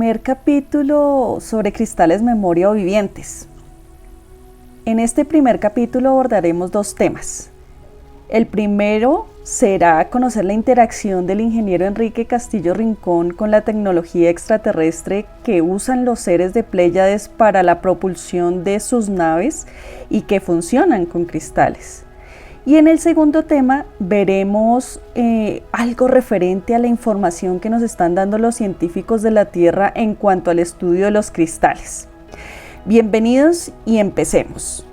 primer capítulo sobre cristales memoria o vivientes. En este primer capítulo abordaremos dos temas. El primero será conocer la interacción del ingeniero Enrique Castillo Rincón con la tecnología extraterrestre que usan los seres de Pléyades para la propulsión de sus naves y que funcionan con cristales. Y en el segundo tema veremos algo referente a la información que nos están dando los científicos de la Tierra en cuanto al estudio de los cristales. Bienvenidos y empecemos.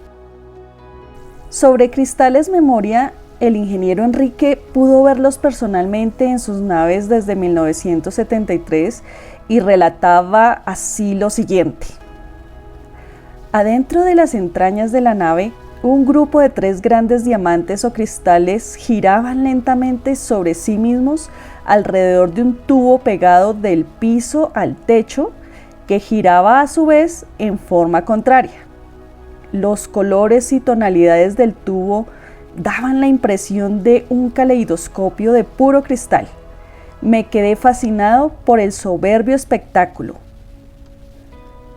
Sobre cristales memoria, el ingeniero Enrique pudo verlos personalmente en sus naves desde 1973 y relataba así lo siguiente. Adentro de las entrañas de la nave, un grupo de 3 grandes diamantes o cristales giraban lentamente sobre sí mismos alrededor de un tubo pegado del piso al techo que giraba a su vez en forma contraria. Los colores y tonalidades del tubo daban la impresión de un caleidoscopio de puro cristal. Me quedé fascinado por el soberbio espectáculo.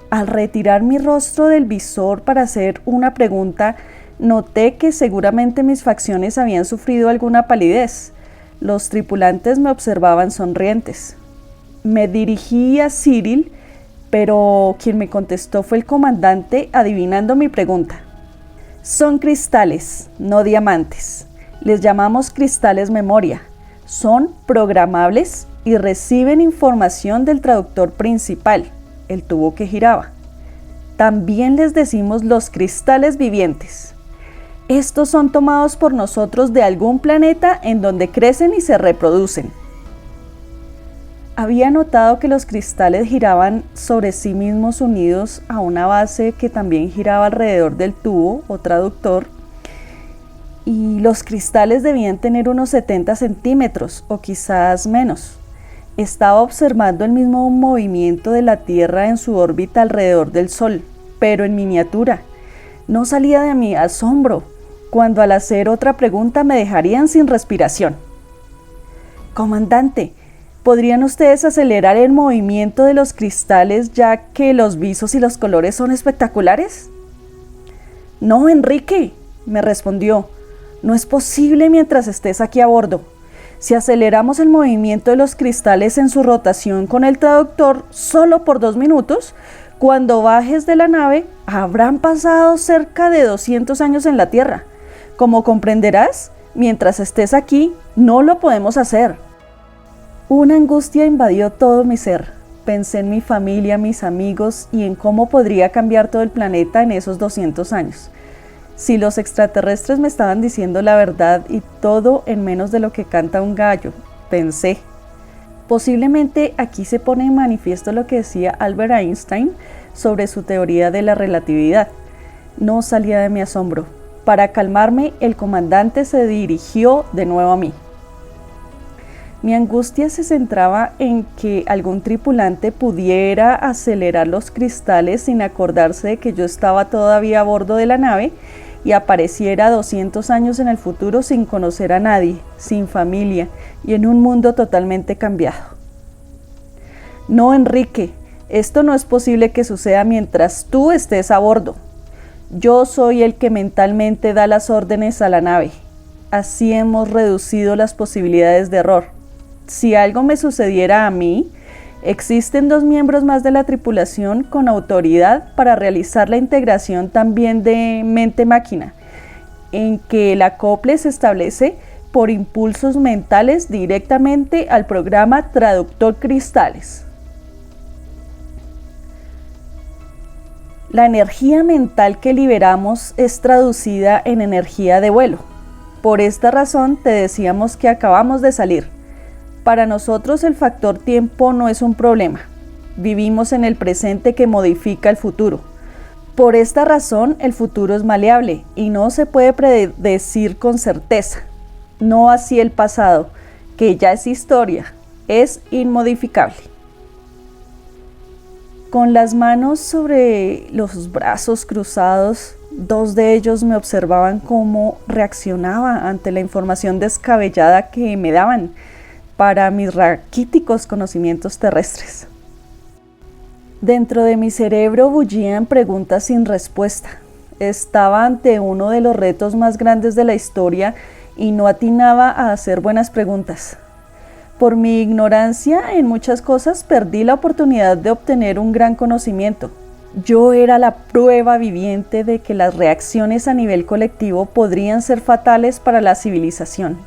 Al retirar mi rostro del visor para hacer una pregunta, noté que seguramente mis facciones habían sufrido alguna palidez. Los tripulantes me observaban sonrientes. Me dirigí a Cyril, pero quien me contestó fue el comandante adivinando mi pregunta. Son cristales, no diamantes. Les llamamos cristales memoria. Son programables y reciben información del traductor principal, el tubo que giraba. También les decimos los cristales vivientes. Estos son tomados por nosotros de algún planeta en donde crecen y se reproducen. Había notado que los cristales giraban sobre sí mismos unidos a una base que también giraba alrededor del tubo o traductor, y los cristales debían tener unos 70 centímetros o quizás menos. Estaba observando el mismo movimiento de la Tierra en su órbita alrededor del Sol, pero en miniatura. No salía de mi asombro, cuando al hacer otra pregunta me dejarían sin respiración. Comandante, ¿podrían ustedes acelerar el movimiento de los cristales ya que los visos y los colores son espectaculares? No, Enrique, me respondió, no es posible mientras estés aquí a bordo. Si aceleramos el movimiento de los cristales en su rotación con el traductor solo por 2 minutos, cuando bajes de la nave habrán pasado cerca de 200 años en la Tierra. Como comprenderás, mientras estés aquí no lo podemos hacer. Una angustia invadió todo mi ser. Pensé en mi familia, mis amigos y en cómo podría cambiar todo el planeta en esos 200 años. Si los extraterrestres me estaban diciendo la verdad y todo en menos de lo que canta un gallo, pensé. Posiblemente aquí se pone en manifiesto lo que decía Albert Einstein sobre su teoría de la relatividad. No salía de mi asombro. Para calmarme, el comandante se dirigió de nuevo a mí. Mi angustia se centraba en que algún tripulante pudiera acelerar los cristales sin acordarse de que yo estaba todavía a bordo de la nave y apareciera 200 años en el futuro sin conocer a nadie, sin familia y en un mundo totalmente cambiado. No, Enrique, esto no es posible que suceda mientras tú estés a bordo. Yo soy el que mentalmente da las órdenes a la nave. Así hemos reducido las posibilidades de error. Si algo me sucediera a mí, existen 2 miembros más de la tripulación con autoridad para realizar la integración también de mente-máquina, en que el acople se establece por impulsos mentales directamente al programa traductor cristales. La energía mental que liberamos es traducida en energía de vuelo. Por esta razón te decíamos que acabamos de salir. Para nosotros el factor tiempo no es un problema. Vivimos en el presente que modifica el futuro. Por esta razón el futuro es maleable y no se puede predecir con certeza. No así el pasado, que ya es historia, es inmodificable. Con las manos sobre los brazos cruzados, 2 de ellos me observaban cómo reaccionaba ante la información descabellada que me daban para mis raquíticos conocimientos terrestres. Dentro de mi cerebro bullían preguntas sin respuesta. Estaba ante uno de los retos más grandes de la historia y no atinaba a hacer buenas preguntas. Por mi ignorancia en muchas cosas perdí la oportunidad de obtener un gran conocimiento. Yo era la prueba viviente de que las reacciones a nivel colectivo podrían ser fatales para la civilización.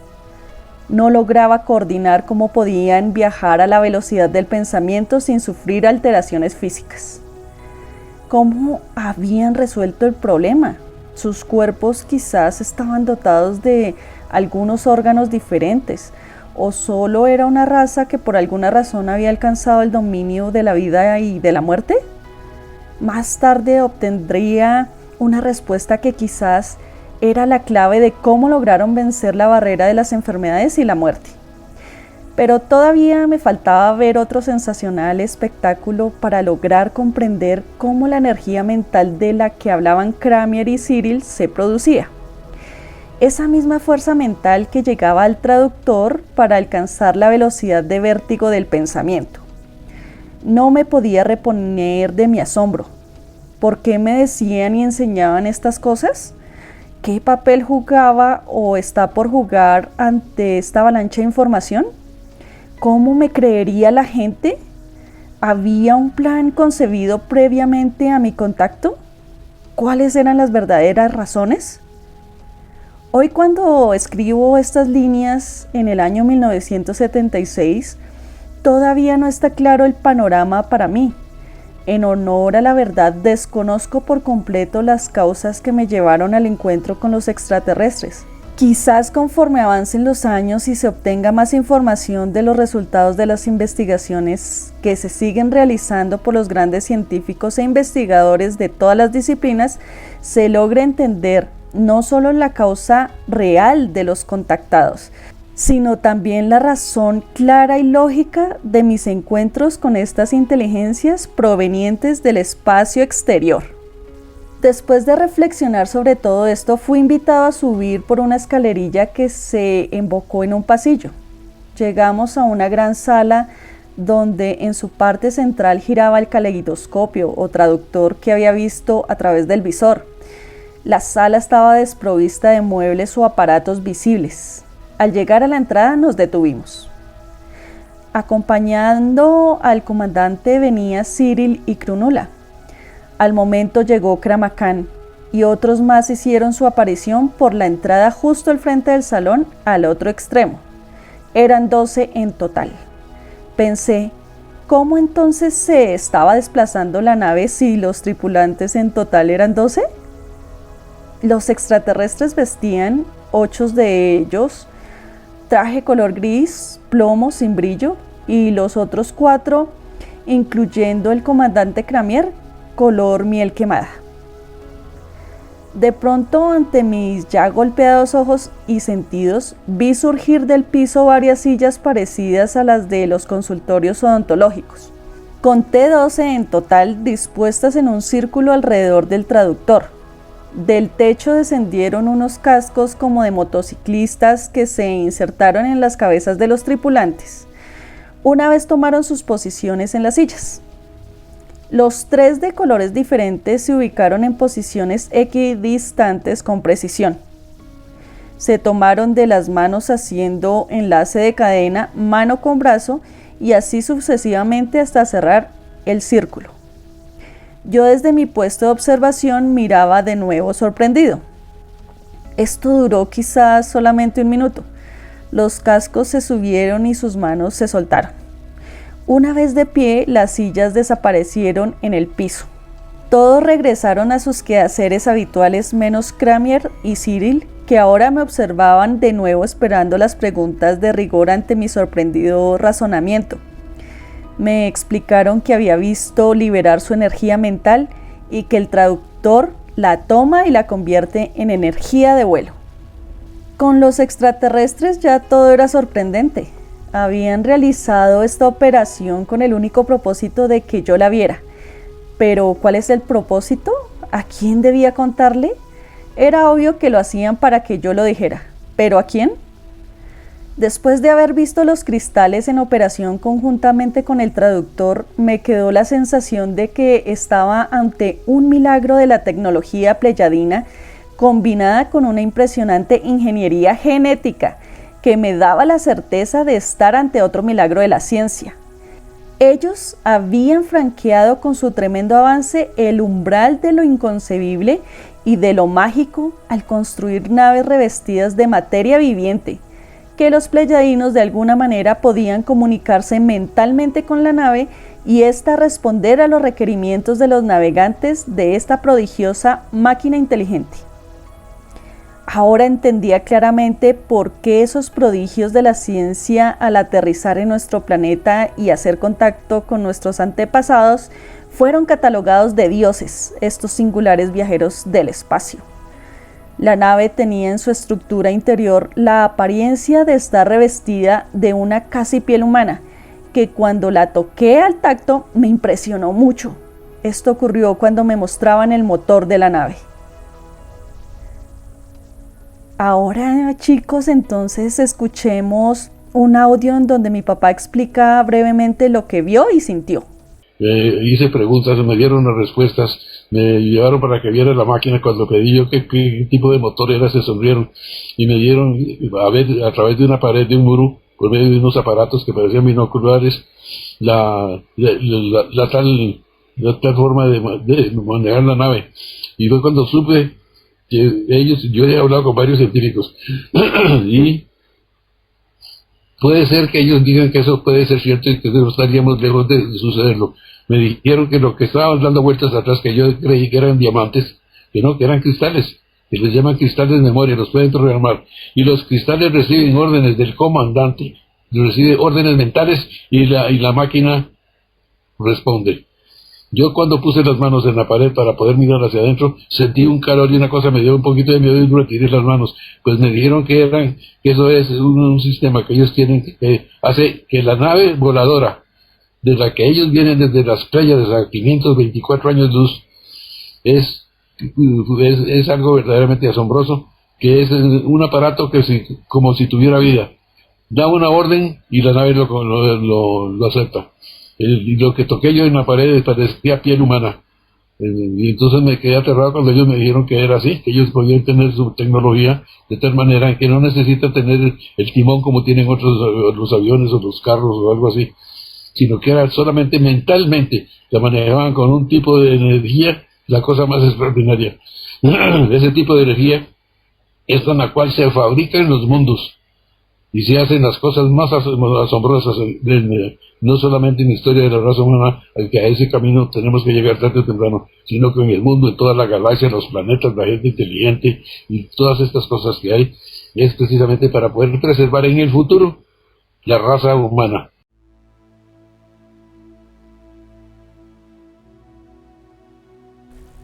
No lograba coordinar cómo podían viajar a la velocidad del pensamiento sin sufrir alteraciones físicas. ¿Cómo habían resuelto el problema? Sus cuerpos quizás estaban dotados de algunos órganos diferentes, o solo era una raza que por alguna razón había alcanzado el dominio de la vida y de la muerte. Más tarde obtendría una respuesta que quizás era la clave de cómo lograron vencer la barrera de las enfermedades y la muerte. Pero todavía me faltaba ver otro sensacional espectáculo para lograr comprender cómo la energía mental de la que hablaban Cramier y Cyril se producía. Esa misma fuerza mental que llegaba al traductor para alcanzar la velocidad de vértigo del pensamiento. No me podía reponer de mi asombro. ¿Por qué me decían y enseñaban estas cosas? ¿Qué papel jugaba o está por jugar ante esta avalancha de información? ¿Cómo me creería la gente? ¿Había un plan concebido previamente a mi contacto? ¿Cuáles eran las verdaderas razones? Hoy, cuando escribo estas líneas en el año 1976, todavía no está claro el panorama para mí. En honor a la verdad, desconozco por completo las causas que me llevaron al encuentro con los extraterrestres. Quizás conforme avancen los años y se obtenga más información de los resultados de las investigaciones que se siguen realizando por los grandes científicos e investigadores de todas las disciplinas, se logre entender no solo la causa real de los contactados, sino también la razón clara y lógica de mis encuentros con estas inteligencias provenientes del espacio exterior. Después de reflexionar sobre todo esto, fui invitado a subir por una escalerilla que se embocó en un pasillo. Llegamos a una gran sala donde en su parte central giraba el caleidoscopio o traductor que había visto a través del visor. La sala estaba desprovista de muebles o aparatos visibles. Al llegar a la entrada nos detuvimos. Acompañando al comandante venía Cyril y Krunula. Al momento llegó Kramakan y otros más hicieron su aparición por la entrada justo al frente del salón al otro extremo. Eran 12 en total. Pensé, ¿cómo entonces se estaba desplazando la nave si los tripulantes en total eran 12? Los extraterrestres vestían, 8 de ellos, traje color gris, plomo sin brillo, y los otros 4, incluyendo el comandante Cramier, color miel quemada. De pronto, ante mis ya golpeados ojos y sentidos, vi surgir del piso varias sillas parecidas a las de los consultorios odontológicos. Conté 12 en total dispuestas en un círculo alrededor del traductor. Del techo descendieron unos cascos como de motociclistas que se insertaron en las cabezas de los tripulantes. Una vez tomaron sus posiciones en las sillas. Los 3 de colores diferentes se ubicaron en posiciones equidistantes con precisión. Se tomaron de las manos haciendo enlace de cadena mano con brazo y así sucesivamente hasta cerrar el círculo. Yo desde mi puesto de observación miraba de nuevo sorprendido. Esto duró quizás solamente 1 minuto. Los cascos se subieron y sus manos se soltaron. Una vez de pie, las sillas desaparecieron en el piso. Todos regresaron a sus quehaceres habituales menos Cramier y Cyril, que ahora me observaban de nuevo esperando las preguntas de rigor ante mi sorprendido razonamiento. Me explicaron que había visto liberar su energía mental y que el traductor la toma y la convierte en energía de vuelo. Con los extraterrestres ya todo era sorprendente. Habían realizado esta operación con el único propósito de que yo la viera. Pero, ¿cuál es el propósito? ¿A quién debía contarle? Era obvio que lo hacían para que yo lo dijera. ¿Pero a quién? Después de haber visto los cristales en operación conjuntamente con el traductor, me quedó la sensación de que estaba ante un milagro de la tecnología pleyadina combinada con una impresionante ingeniería genética que me daba la certeza de estar ante otro milagro de la ciencia. Ellos habían franqueado con su tremendo avance el umbral de lo inconcebible y de lo mágico al construir naves revestidas de materia viviente, que los pleyadinos de alguna manera podían comunicarse mentalmente con la nave y ésta responder a los requerimientos de los navegantes de esta prodigiosa máquina inteligente. Ahora entendía claramente por qué esos prodigios de la ciencia al aterrizar en nuestro planeta y hacer contacto con nuestros antepasados fueron catalogados de dioses, estos singulares viajeros del espacio. La nave tenía en su estructura interior la apariencia de estar revestida de una casi piel humana, que cuando la toqué al tacto me impresionó mucho. Esto ocurrió cuando me mostraban el motor de la nave. Ahora, chicos, entonces escuchemos un audio en donde mi papá explica brevemente lo que vio y sintió. Hice preguntas, me dieron las respuestas, me llevaron para que viera la máquina. Cuando pedí yo qué tipo de motor era, se sonrieron y me dieron a ver a través de una pared de un muro, por medio de unos aparatos que parecían binoculares, la tal forma de manejar la nave. Y fue cuando supe que yo he hablado con varios científicos y puede ser que ellos digan que eso puede ser cierto y que no estaríamos lejos de sucederlo. Me dijeron que lo que estaban dando vueltas atrás, que yo creí que eran diamantes, que no, que eran cristales, que les llaman cristales de memoria, los pueden programar. Y los cristales reciben órdenes del comandante, recibe órdenes mentales y la máquina responde. Yo cuando puse las manos en la pared para poder mirar hacia adentro, sentí un calor y una cosa me dio un poquito de miedo y retiré las manos. Pues me dijeron que eso es un sistema que ellos tienen que hace que la nave voladora, de la que ellos vienen desde las playas a 524 años luz, es algo verdaderamente asombroso, que es un aparato que como si tuviera vida. Da una orden y la nave lo acepta. Y lo que toqué yo en la pared parecía piel humana. Y entonces me quedé aterrado cuando ellos me dijeron que era así, que ellos podían tener su tecnología de tal manera que no necesitan tener el timón como tienen los aviones o los carros o algo así, sino que era solamente mentalmente, la manejaban con un tipo de energía, la cosa más extraordinaria. Ese tipo de energía es con la cual se fabrican los mundos y se hacen las cosas más asombrosas, no solamente en la historia de la raza humana, que a ese camino tenemos que llegar tarde o temprano, sino que en el mundo, en toda la galaxia, los planetas, la gente inteligente y todas estas cosas que hay, es precisamente para poder preservar en el futuro la raza humana.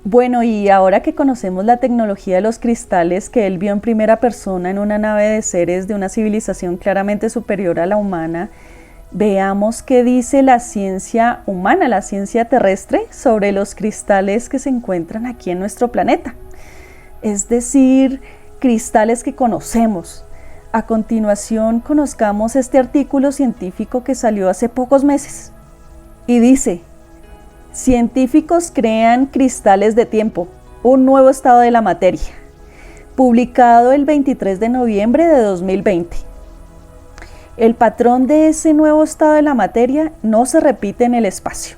Bueno, y ahora que conocemos la tecnología de los cristales que él vio en primera persona en una nave de seres de una civilización claramente superior a la humana, veamos qué dice la ciencia humana, la ciencia terrestre, sobre los cristales que se encuentran aquí en nuestro planeta. Es decir, cristales que conocemos. A continuación, conozcamos este artículo científico que salió hace pocos meses. Y dice: científicos crean cristales de tiempo, un nuevo estado de la materia. Publicado el 23 de noviembre de 2020. El patrón de ese nuevo estado de la materia no se repite en el espacio.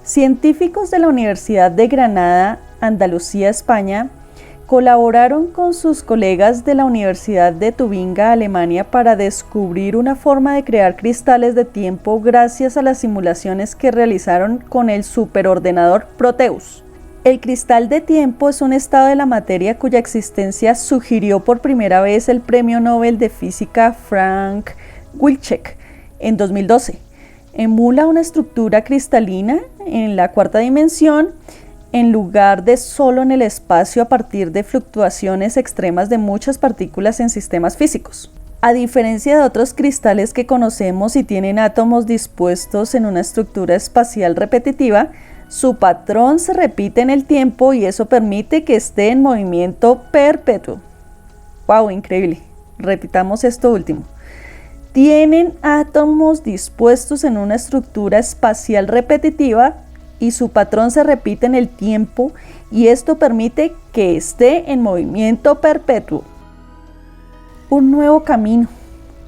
Científicos de la Universidad de Granada, Andalucía, España, colaboraron con sus colegas de la Universidad de Tubinga, Alemania, para descubrir una forma de crear cristales de tiempo gracias a las simulaciones que realizaron con el superordenador Proteus. El cristal de tiempo es un estado de la materia cuya existencia sugirió por primera vez el Premio Nobel de Física Frank Wilczek en 2012. Emula una estructura cristalina en la cuarta dimensión, en lugar de solo en el espacio a partir de fluctuaciones extremas de muchas partículas en sistemas físicos. A diferencia de otros cristales que conocemos y tienen átomos dispuestos en una estructura espacial repetitiva, su patrón se repite en el tiempo y eso permite que esté en movimiento perpetuo. ¡Wow! Increíble. repitamos esto último, tienen átomos dispuestos en una estructura espacial repetitiva y su patrón se repite en el tiempo y esto permite que esté en movimiento perpetuo. Un nuevo camino.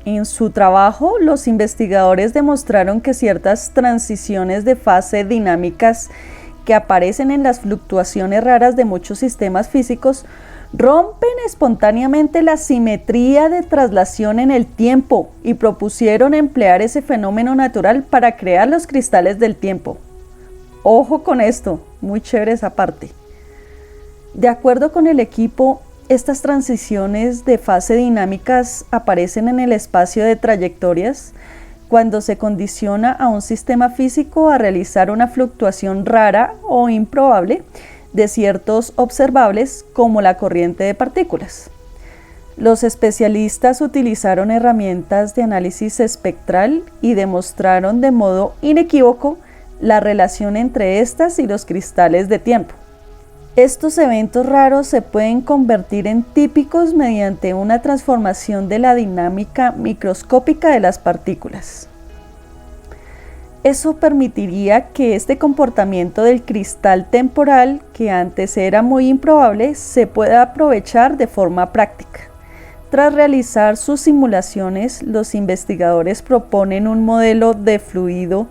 En su trabajo, los investigadores demostraron que ciertas transiciones de fase dinámicas que aparecen en las fluctuaciones raras de muchos sistemas físicos rompen espontáneamente la simetría de traslación en el tiempo y propusieron emplear ese fenómeno natural para crear los cristales del tiempo. Ojo con esto, muy chévere esa parte. De acuerdo con el equipo, estas transiciones de fase dinámicas aparecen en el espacio de trayectorias cuando se condiciona a un sistema físico a realizar una fluctuación rara o improbable de ciertos observables como la corriente de partículas. Los especialistas utilizaron herramientas de análisis espectral y demostraron de modo inequívoco la relación entre estas y los cristales de tiempo. Estos eventos raros se pueden convertir en típicos mediante una transformación de la dinámica microscópica de las partículas. Eso permitiría que este comportamiento del cristal temporal, que antes era muy improbable, se pueda aprovechar de forma práctica. Tras realizar sus simulaciones, los investigadores proponen un modelo de fluido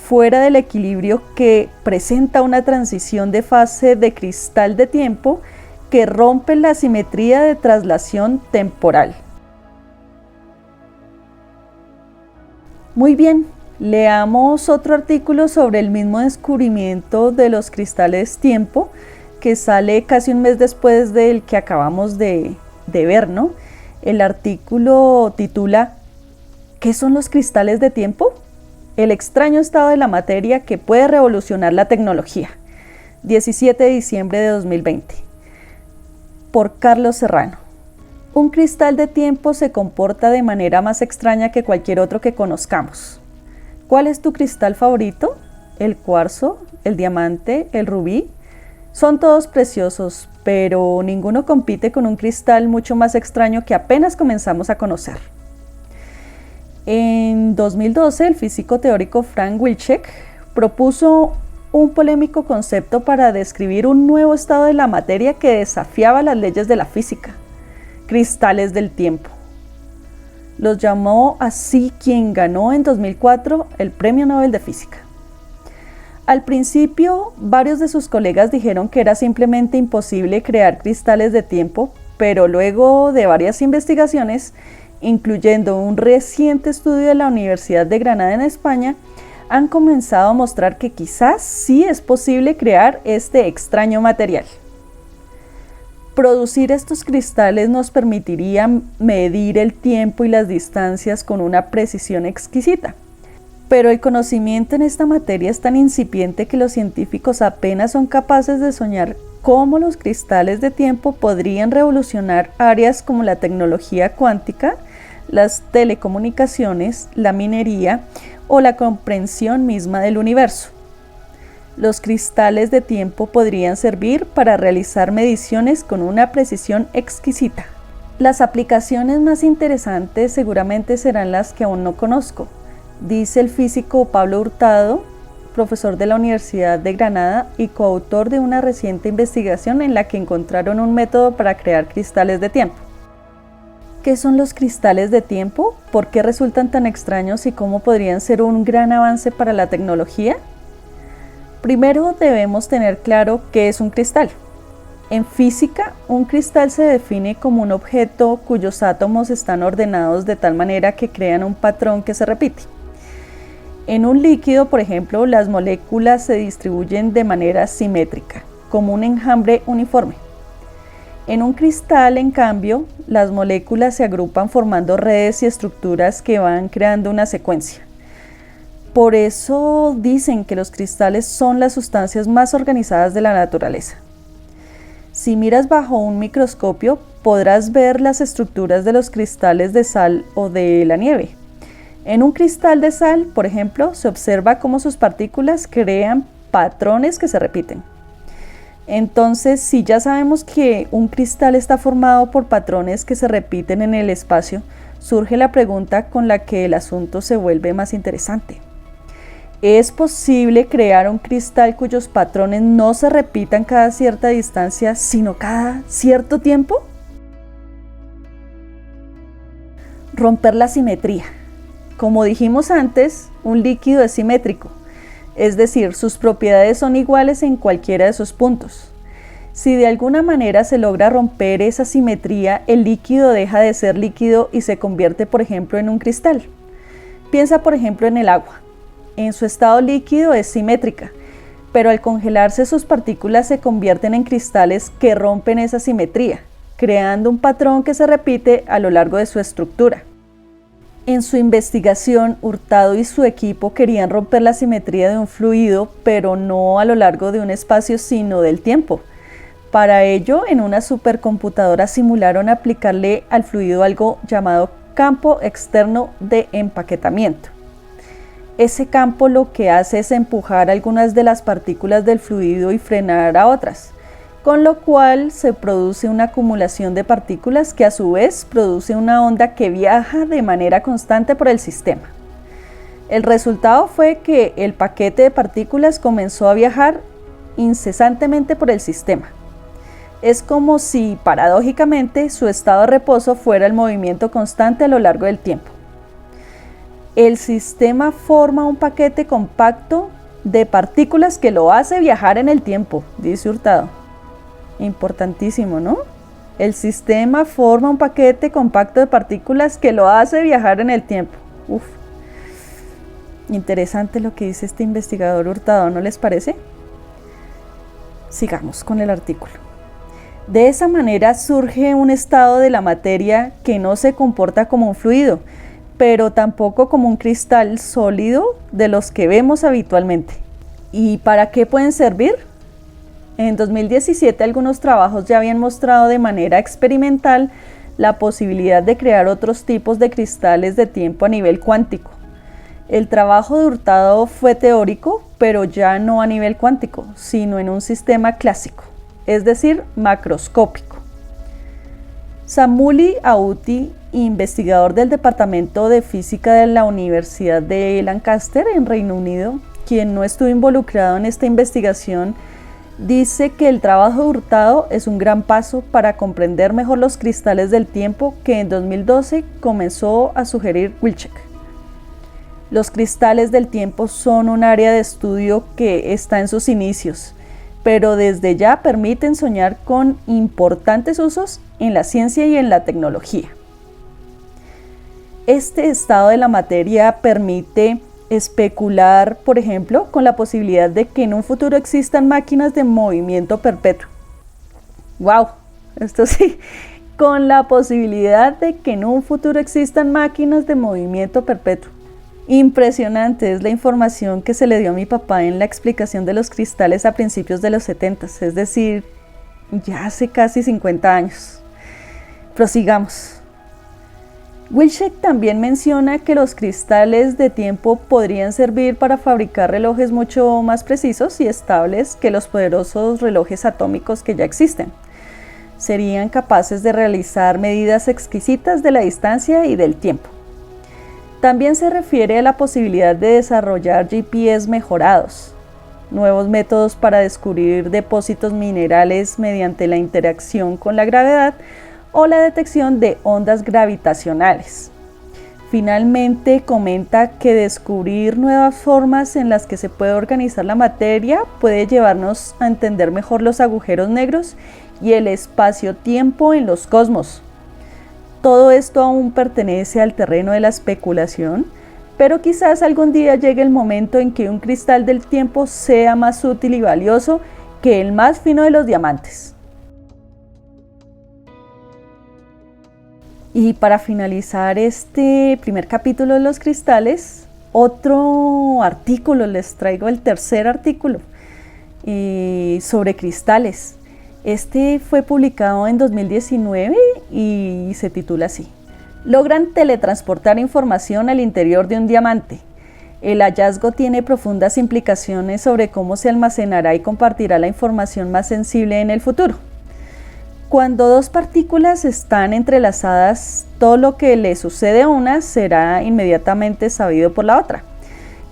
fuera del equilibrio que presenta una transición de fase de cristal de tiempo que rompe la simetría de traslación temporal. Muy bien, leamos otro artículo sobre el mismo descubrimiento de los cristales tiempo que sale casi un mes después del que acabamos de ver, ¿no? El artículo titula ¿Qué son los cristales de tiempo? El extraño estado de la materia que puede revolucionar la tecnología. 17 de diciembre de 2020. Por Carlos Serrano. Un cristal de tiempo se comporta de manera más extraña que cualquier otro que conozcamos. ¿Cuál es tu cristal favorito? ¿El cuarzo? ¿El diamante? ¿El rubí? Son todos preciosos, pero ninguno compite con un cristal mucho más extraño que apenas comenzamos a conocer. En 2012, el físico teórico Frank Wilczek propuso un polémico concepto para describir un nuevo estado de la materia que desafiaba las leyes de la física: cristales del tiempo. Los llamó así quien ganó en 2004 el Premio Nobel de Física. Al principio, varios de sus colegas dijeron que era simplemente imposible crear cristales de tiempo, pero luego de varias investigaciones, incluyendo un reciente estudio de la Universidad de Granada en España, han comenzado a mostrar que quizás sí es posible crear este extraño material. Producir estos cristales nos permitiría medir el tiempo y las distancias con una precisión exquisita. Pero el conocimiento en esta materia es tan incipiente que los científicos apenas son capaces de soñar cómo los cristales de tiempo podrían revolucionar áreas como la tecnología cuántica, las telecomunicaciones, la minería o la comprensión misma del universo. Los cristales de tiempo podrían servir para realizar mediciones con una precisión exquisita. Las aplicaciones más interesantes seguramente serán las que aún no conozco, dice el físico Pablo Hurtado, profesor de la Universidad de Granada y coautor de una reciente investigación en la que encontraron un método para crear cristales de tiempo. ¿Qué son los cristales de tiempo? ¿Por qué resultan tan extraños y cómo podrían ser un gran avance para la tecnología? Primero debemos tener claro qué es un cristal. En física, un cristal se define como un objeto cuyos átomos están ordenados de tal manera que crean un patrón que se repite. En un líquido, por ejemplo, las moléculas se distribuyen de manera simétrica, como un enjambre uniforme. En un cristal, en cambio, las moléculas se agrupan formando redes y estructuras que van creando una secuencia. Por eso dicen que los cristales son las sustancias más organizadas de la naturaleza. Si miras bajo un microscopio, podrás ver las estructuras de los cristales de sal o de la nieve. En un cristal de sal, por ejemplo, se observa cómo sus partículas crean patrones que se repiten. Entonces, si ya sabemos que un cristal está formado por patrones que se repiten en el espacio, surge la pregunta con la que el asunto se vuelve más interesante. ¿Es posible crear un cristal cuyos patrones no se repitan cada cierta distancia, sino cada cierto tiempo? Romper la simetría. Como dijimos antes, un líquido es simétrico, es decir, sus propiedades son iguales en cualquiera de sus puntos. Si de alguna manera se logra romper esa simetría, el líquido deja de ser líquido y se convierte, por ejemplo, en un cristal. Piensa, por ejemplo, en el agua. En su estado líquido es simétrica, pero al congelarse sus partículas se convierten en cristales que rompen esa simetría, creando un patrón que se repite a lo largo de su estructura. En su investigación, Hurtado y su equipo querían romper la simetría de un fluido, pero no a lo largo de un espacio, sino del tiempo. Para ello, en una supercomputadora simularon aplicarle al fluido algo llamado campo externo de empaquetamiento. Ese campo lo que hace es empujar algunas de las partículas del fluido y frenar a otras, con lo cual se produce una acumulación de partículas que a su vez produce una onda que viaja de manera constante por el sistema. El resultado fue que el paquete de partículas comenzó a viajar incesantemente por el sistema. Es como si, paradójicamente, su estado de reposo fuera el movimiento constante a lo largo del tiempo. El sistema forma un paquete compacto de partículas que lo hace viajar en el tiempo, dice Hurtado. Importantísimo, ¿no? El sistema forma un paquete compacto de partículas que lo hace viajar en el tiempo. Uf. Interesante lo que dice este investigador Hurtado, ¿no les parece? Sigamos con el artículo. De esa manera surge un estado de la materia que no se comporta como un fluido, pero tampoco como un cristal sólido de los que vemos habitualmente. ¿Y para qué pueden servir? En 2017 algunos trabajos ya habían mostrado de manera experimental la posibilidad de crear otros tipos de cristales de tiempo a nivel cuántico. El trabajo de Hurtado fue teórico, pero ya no a nivel cuántico, sino en un sistema clásico, es decir, macroscópico. Samuli Auti, investigador del Departamento de Física de la Universidad de Lancaster en Reino Unido, quien no estuvo involucrado en esta investigación, dice que el trabajo de Hurtado es un gran paso para comprender mejor los cristales del tiempo que en 2012 comenzó a sugerir Wilczek. Los cristales del tiempo son un área de estudio que está en sus inicios, pero desde ya permiten soñar con importantes usos en la ciencia y en la tecnología. Este estado de la materia permite especular, por ejemplo, con la posibilidad de que en un futuro existan máquinas de movimiento perpetuo. ¡Wow! Esto sí, con la posibilidad de que en un futuro existan máquinas de movimiento perpetuo. Impresionante es la información que se le dio a mi papá en la explicación de los cristales a principios de los 70, es decir, ya hace casi 50 años. Prosigamos. Wilczek también menciona que los cristales de tiempo podrían servir para fabricar relojes mucho más precisos y estables que los poderosos relojes atómicos que ya existen. Serían capaces de realizar medidas exquisitas de la distancia y del tiempo. También se refiere a la posibilidad de desarrollar GPS mejorados, nuevos métodos para descubrir depósitos minerales mediante la interacción con la gravedad o la detección de ondas gravitacionales. Finalmente, comenta que descubrir nuevas formas en las que se puede organizar la materia puede llevarnos a entender mejor los agujeros negros y el espacio-tiempo en los cosmos. Todo esto aún pertenece al terreno de la especulación, pero quizás algún día llegue el momento en que un cristal del tiempo sea más útil y valioso que el más fino de los diamantes. Y para finalizar este primer capítulo de los cristales, otro artículo, les traigo el tercer artículo sobre cristales. Este fue publicado en 2019 y se titula así: logran teletransportar información al interior de un diamante. El hallazgo tiene profundas implicaciones sobre cómo se almacenará y compartirá la información más sensible en el futuro. Cuando dos partículas están entrelazadas, todo lo que le sucede a una será inmediatamente sabido por la otra,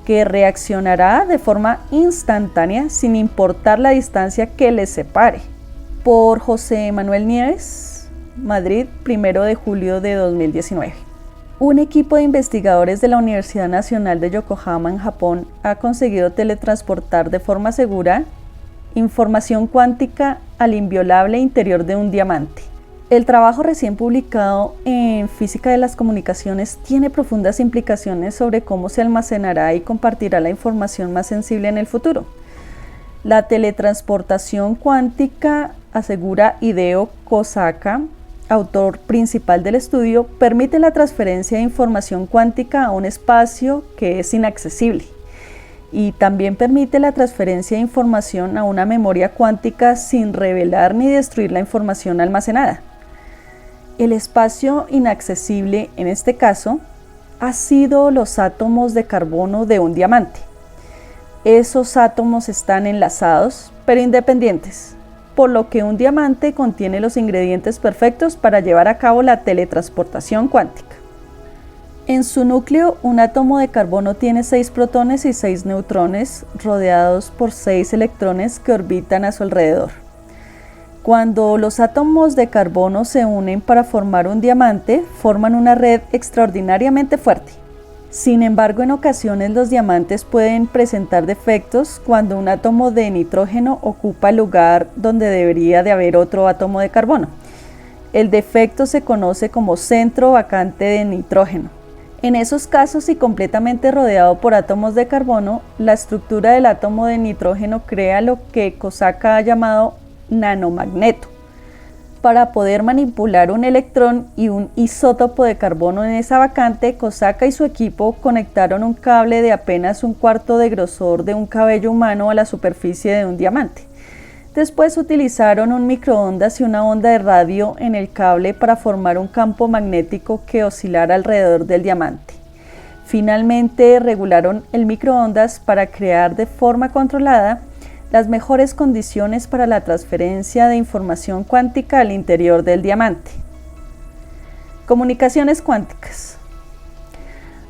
que reaccionará de forma instantánea sin importar la distancia que les separe. Por José Manuel Nieves, Madrid, 1 de julio de 2019. Un equipo de investigadores de la Universidad Nacional de Yokohama en Japón ha conseguido teletransportar de forma segura información cuántica al inviolable interior de un diamante. El trabajo recién publicado en Física de las Comunicaciones tiene profundas implicaciones sobre cómo se almacenará y compartirá la información más sensible en el futuro. La teletransportación cuántica, asegura Hideo Kosaka, autor principal del estudio, permite la transferencia de información cuántica a un espacio que es inaccesible y también permite la transferencia de información a una memoria cuántica sin revelar ni destruir la información almacenada. El espacio inaccesible, en este caso, ha sido los átomos de carbono de un diamante. Esos átomos están enlazados, pero independientes, por lo que un diamante contiene los ingredientes perfectos para llevar a cabo la teletransportación cuántica. En su núcleo, un átomo de carbono tiene 6 protones y 6 neutrones, rodeados por 6 electrones que orbitan a su alrededor. Cuando los átomos de carbono se unen para formar un diamante, forman una red extraordinariamente fuerte. Sin embargo, en ocasiones los diamantes pueden presentar defectos cuando un átomo de nitrógeno ocupa el lugar donde debería de haber otro átomo de carbono. El defecto se conoce como centro vacante de nitrógeno. En esos casos, y completamente rodeado por átomos de carbono, la estructura del átomo de nitrógeno crea lo que Kosaka ha llamado nanomagneto. Para poder manipular un electrón y un isótopo de carbono en esa vacante, Kosaka y su equipo conectaron un cable de apenas un cuarto de grosor de un cabello humano a la superficie de un diamante. Después utilizaron un microondas y una onda de radio en el cable para formar un campo magnético que oscilara alrededor del diamante. Finalmente regularon el microondas para crear de forma controlada las mejores condiciones para la transferencia de información cuántica al interior del diamante. Comunicaciones cuánticas.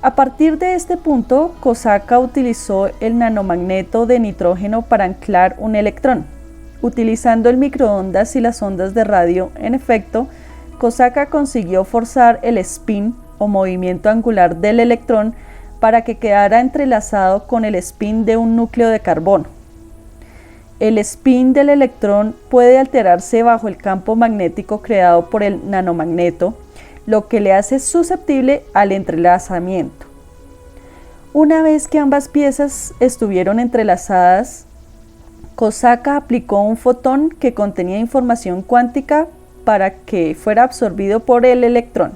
A partir de este punto, Kosaka utilizó el nanomagneto de nitrógeno para anclar un electrón. Utilizando el microondas y las ondas de radio, en efecto, Kosaka consiguió forzar el spin o movimiento angular del electrón para que quedara entrelazado con el spin de un núcleo de carbono. El spin del electrón puede alterarse bajo el campo magnético creado por el nanomagneto, lo que le hace susceptible al entrelazamiento. Una vez que ambas piezas estuvieron entrelazadas, Kosaka aplicó un fotón que contenía información cuántica para que fuera absorbido por el electrón.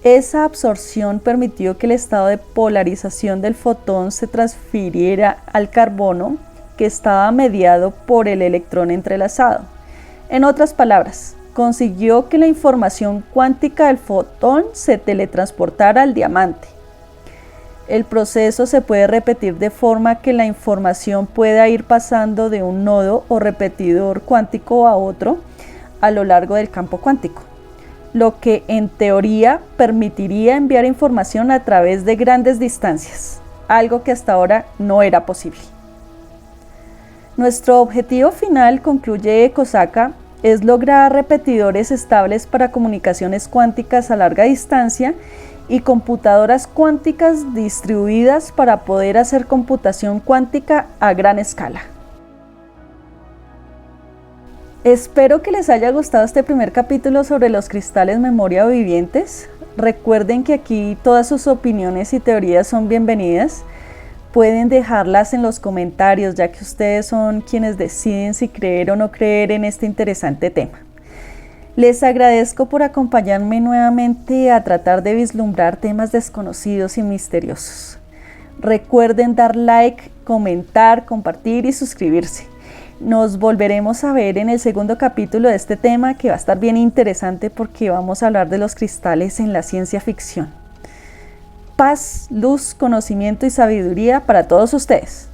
Esa absorción permitió que el estado de polarización del fotón se transfiriera al carbono, que estaba mediado por el electrón entrelazado. En otras palabras, consiguió que la información cuántica del fotón se teletransportara al diamante. El proceso se puede repetir de forma que la información pueda ir pasando de un nodo o repetidor cuántico a otro a lo largo del campo cuántico, lo que en teoría permitiría enviar información a través de grandes distancias, algo que hasta ahora no era posible. Nuestro objetivo final, concluye Kosaka, es lograr repetidores estables para comunicaciones cuánticas a larga distancia y computadoras cuánticas distribuidas para poder hacer computación cuántica a gran escala. Espero que les haya gustado este primer capítulo sobre los cristales memoria vivientes. Recuerden que aquí todas sus opiniones y teorías son bienvenidas. Pueden dejarlas en los comentarios, ya que ustedes son quienes deciden si creer o no creer en este interesante tema. Les agradezco por acompañarme nuevamente a tratar de vislumbrar temas desconocidos y misteriosos. Recuerden dar like, comentar, compartir y suscribirse. Nos volveremos a ver en el segundo capítulo de este tema, que va a estar bien interesante porque vamos a hablar de los cristales en la ciencia ficción. Paz, luz, conocimiento y sabiduría para todos ustedes.